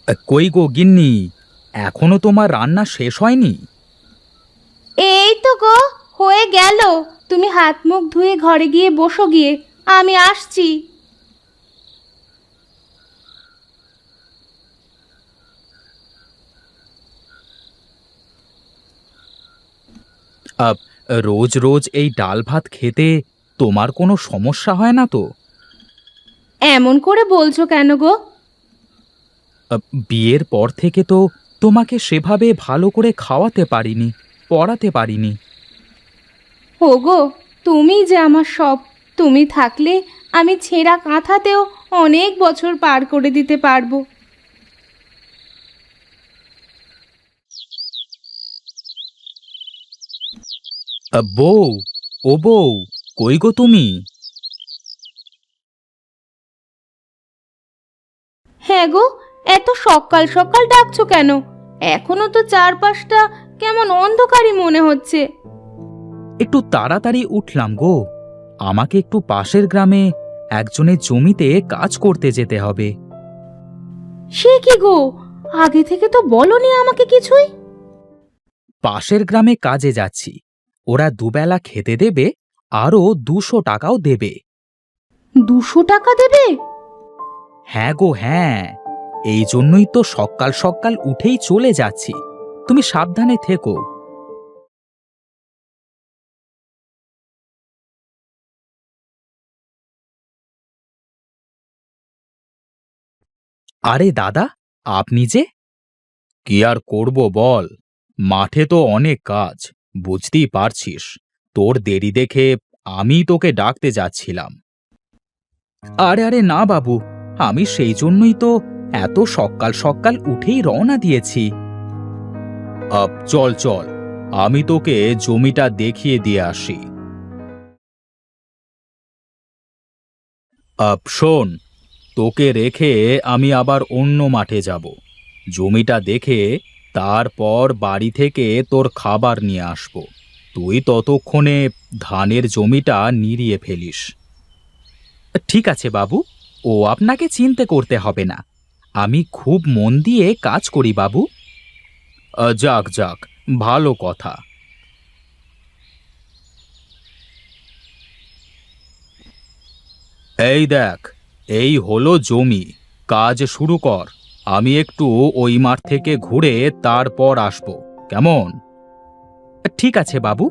কই গো গিন্নি, এখনো তোমার রান্না শেষ হয়নি? এই তো গো, হয়ে গেল। তুমি হাত মুখ ধুয়ে ঘরে গিয়ে বসো গিয়ে, আমি আসছি। আব, রোজ রোজ এই ডাল ভাত খেতে তোমার কোনো সমস্যা হয় না তো? এমন করে বলছো কেন গো? বিয়ের পর থেকে তো তোমাকে সেভাবে ভালো করে খাওয়াতে পারিনি, পড়াতে পারিনি। ওগো, তুমি যে আমার সব। তুমি থাকলে আমি ছেঁড়া কাঁথাতেও অনেক বছর পার করে দিতে পারবো। বউ, ও বউ, কই গো তুমি? হ্যাঁ গো, এত সকাল সকাল ডাকছো কেন? এখনো তো চারপাশটা কেমন অন্ধকারই মনে হচ্ছে। একটু তাড়াতাড়ি উঠলাম গো। আমাকে একটু পাশের গ্রামে একজনের জমিতে কাজ করতে যেতে হবে। সে কি গো, আগে থেকে তো বলনি আমাকে কিছুই। পাশের গ্রামে কাজে যাচ্ছি, ওরা দুবেলা খেতে দেবে, আরও 200 টাকাও দেবে। 200 টাকা দেবে? হ্যাঁ গো হ্যাঁ, এই জন্যই তো সকাল সকাল উঠেই চলে যাচ্ছি। তুমি সাবধানে থেকো। আরে দাদা, আপনি যে! কি আর করব বল, মাঠে তো অনেক কাজ, বুঝতেই পারছিস। তোর দেরি দেখে আমি তোকে ডাকতে যাচ্ছিলাম। আরে আরে না বাবু, আমি সেই জন্যই তো এত সকাল সকাল উঠেই রওনা দিয়েছি। চল চল, আমি তোকে জমিটা দেখিয়ে দিয়ে আসি। শোন, তোকে রেখে আমি আবার অন্য মাঠে যাব। জমিটা দেখে তারপর বাড়ি থেকে তোর খাবার নিয়ে আসব। তুই ততক্ষণে ধানের জমিটা নিড়িয়ে ফেলিস। ঠিক আছে বাবু, ও আপনাকে চিন্তা করতে হবে না। আমি খুব মন দিয়ে কাজ করি বাবু। যাক যাক, ভালো কথা। এই দেখ, এই হলো জমি, কাজ শুরু কর। আমি একটু ওই মাঠ থেকে ঘুরে তারপর আসব, কেমন? ঠিক আছে বাবু,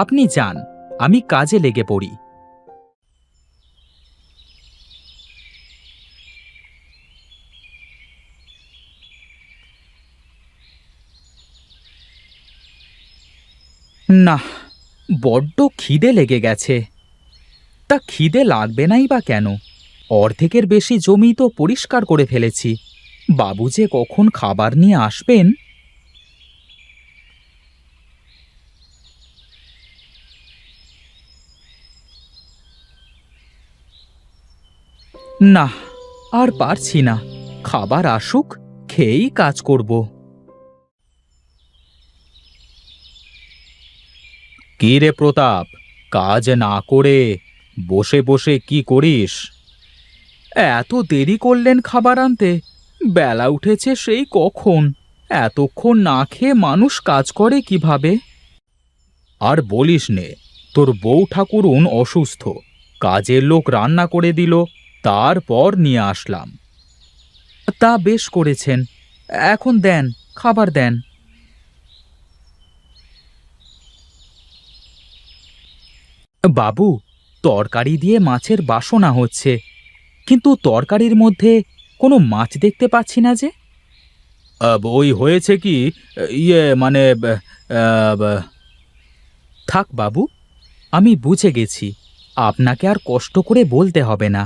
আপনি যান, আমি কাজে লেগে পড়ি। না, বড্ড খিদে লেগে গেছে। তা খিদে লাগবে নাই বা কেন? অর্ধেকের বেশি জমি তো পরিষ্কার করে ফেলেছি। বাবু যে কখন খাবার নিয়ে আসবেন! না, আর পারছি না। খাবার আসুক, খেয়েই কাজ করব। কি রে প্রতাপ, কাজ না করে বসে বসে কি করিস? এত দেরি করলেন খাবার আনতে? বেলা উঠেছে সেই কখন। এতক্ষণ না খেয়ে মানুষ কাজ করে কিভাবে? আর বলিস নে, তোর বউ ঠাকুরুন অসুস্থ, কাজের লোক রান্না করে দিল, তারপর নিয়ে আসলাম। তা বেশ করেছেন। এখন দেন, খাবার দেন। বাবু, তরকারি দিয়ে মাছের বাসনা হচ্ছে, কিন্তু তরকারির মধ্যে কোনো মাছ দেখতে পাচ্ছি না যে। ওই হয়েছে কি, মানে থাক বাবু, আমি বুঝে গেছি। আপনাকে আর কষ্ট করে বলতে হবে না।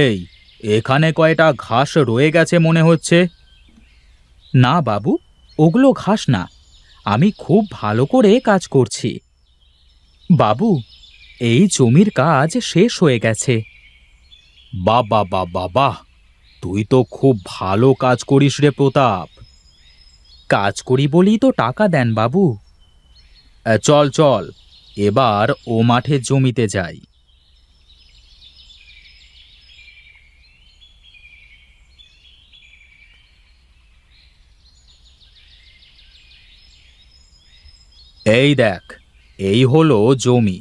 এই, এখানে কয়টা ঘাস রয়ে গেছে মনে হচ্ছে। না বাবু, ওগুলো ঘাস না, আমি খুব ভালো করে কাজ করছি। বাবু, এই জমির কাজ শেষ হয়ে গেছে। বাবা বাবা বাহ, তুই তো খুব ভালো কাজ করিস রে প্রতাপ। কাজ করি বলেই তো টাকা দেন বাবু। চল চল, এবার ও মাঠে জমিতে যাই। এই দেখ, এই হলো জমি।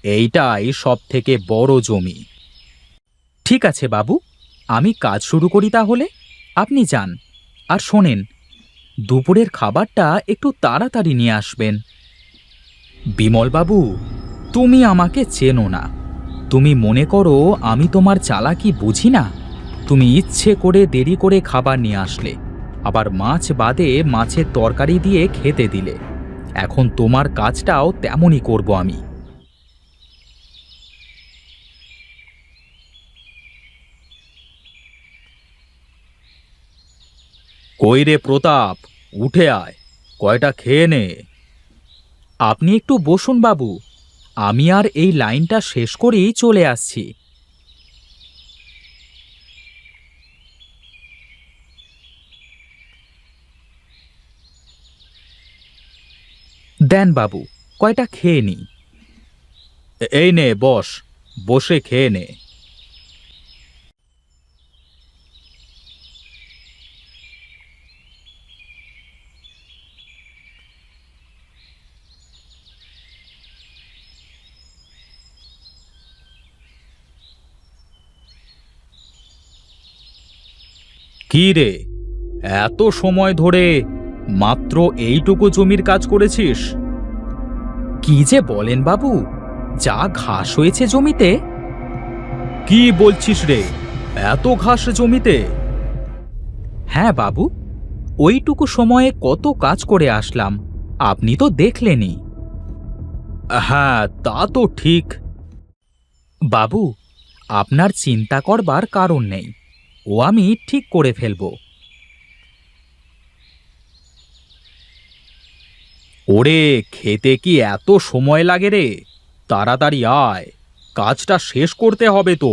এইটাই সব থেকে বড় জমি। ঠিক আছে বাবু, আমি কাজ শুরু করি তাহলে। আপনি যান। আর শোনেন, দুপুরের খাবারটা একটু তাড়াতাড়ি নিয়ে আসবেন। বিমলবাবু, তুমি আমাকে চেনো না। তুমি মনে করো আমি তোমার চালাকি বুঝি না। তুমি ইচ্ছে করে দেরি করে খাবার নিয়ে আসলে, আবার মাছ বাদে মাছের তরকারি দিয়ে খেতে দিলে। এখন তোমার কাজটাও তেমনই করব আমি। কই রে প্রতাপ, উঠে আয়, কয়টা খেয়ে নে। আপনি একটু বসুন বাবু, আমি আর এই লাইনটা শেষ করেই চলে আসছি। দেন বাবু, কয়টা খেয়ে নি। এই নে বস, বসে খেয়ে নে। কি রে, এত সময় ধরে মাত্র এইটুকু জমির কাজ করেছিস? কি যে বলেন বাবু, যা ঘাস হয়েছে জমিতে। কি বলছিস রে, এত ঘাস জমিতে? হ্যাঁ বাবু, ওইটুকু সময়ে কত কাজ করে আসলাম, আপনি তো দেখলেনই। হ্যাঁ, তা তো ঠিক। বাবু, আপনার চিন্তা করবার কারণ নেই, ও আমি ঠিক করে ফেলব। ওরে, খেতে কি এত সময় লাগে রে? তাড়াতাড়ি আয়, কাজটা শেষ করতে হবে তো।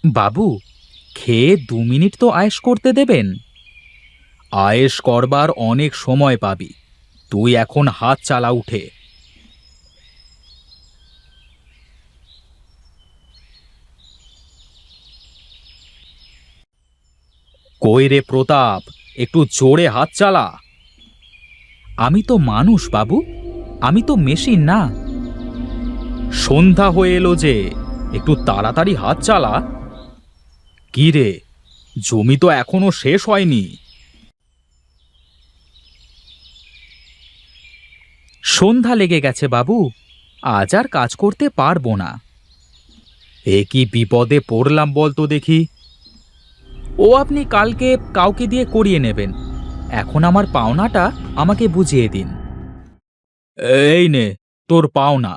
বাবু, খেয়ে 2 মিনিট তো আয়েশ করতে দেবেন। আয়েশ করবার অনেক সময় পাবি, তুই এখন হাত চালা উঠে। কই রে প্রতাপ, একটু জোরে হাত চালা। আমি তো মানুষ বাবু, আমি তো মেশিন না। সন্ধ্যা হয়ে এলো যে, একটু তাড়াতাড়ি হাত চালা। কি রে, জমি তো এখনো শেষ হয়নি। সন্ধ্যা লেগে গেছে বাবু, আজ আর কাজ করতে পারবো না। এ কি বিপদে পড়লাম বলতো দেখি। ও আপনি কালকে কাউকে দিয়ে করিয়ে নেবেন, এখন আমার পাওনাটা আমাকে বুঝিয়ে দিন। এই নে তোর পাওনা।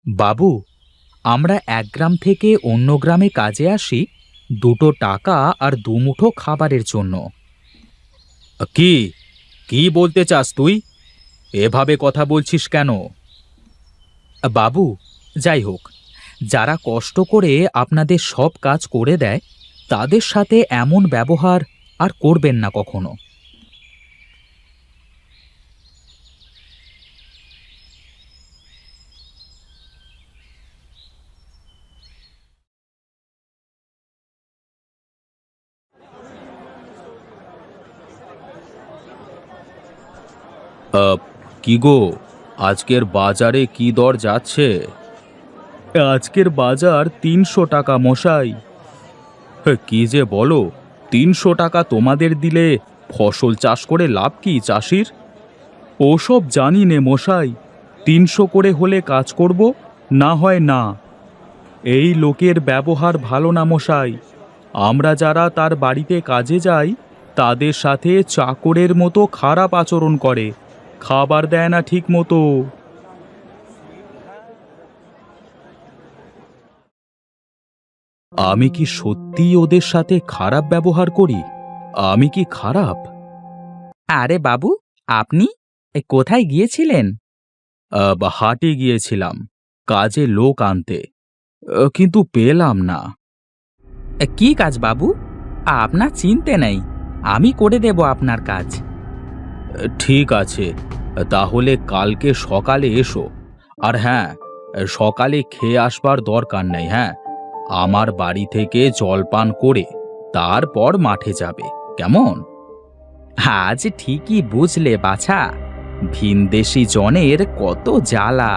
বাবু, আমরা এক গ্রাম থেকে অন্য গ্রামে কাজে আসি 2 টাকা আর 2 মুঠো খাবারের জন্য। কি কি বলতে চাস তুই? এভাবে কথা বলছিস কেন? বাবু, যাই হোক, যারা কষ্ট করে আপনাদের সব কাজ করে দেয়, তাদের সাথে এমন ব্যবহার আর করবেন না কখনো। কি গো, আজকের বাজারে কি দর যাচ্ছে? আজকের বাজার 300 টাকা মশাই। কি যে বলো, 300 টাকা তোমাদের দিলে ফসল চাষ করে লাভ কি চাষির? ওসব জানি নে মশাই, 300 করে হলে কাজ করব, না হয় না। এই লোকের ব্যবহার ভালো না মশাই। আমরা যারা তার বাড়িতে কাজে যাই, তাদের সাথে চাকরের মতো খারাপ আচরণ করে, খাবার দেয় না ঠিক মতো। আমি কি সত্যিই ওদের সাথে খারাপ ব্যবহার করি? আমি কি খারাপ? আরে বাবু, আপনি কোথায় গিয়েছিলেন? হাটে গিয়েছিলাম কাজে লোক আনতে, কিন্তু পেলাম না। কি কাজ বাবু? আপনার চিনতে নেই, আমি করে দেব আপনার কাজ। ঠিক আছে, তাহলে কালকে সকালে এসো। আর হ্যাঁ, সকালে খেয়ে আসবার দরকার নেই। হ্যাঁ, আমার বাড়ি থেকে জলপান করে তারপর মাঠে যাবে, কেমন? আজ ঠিকই বুঝলে বাছা, ভিনদেশি জনের কত জ্বালা।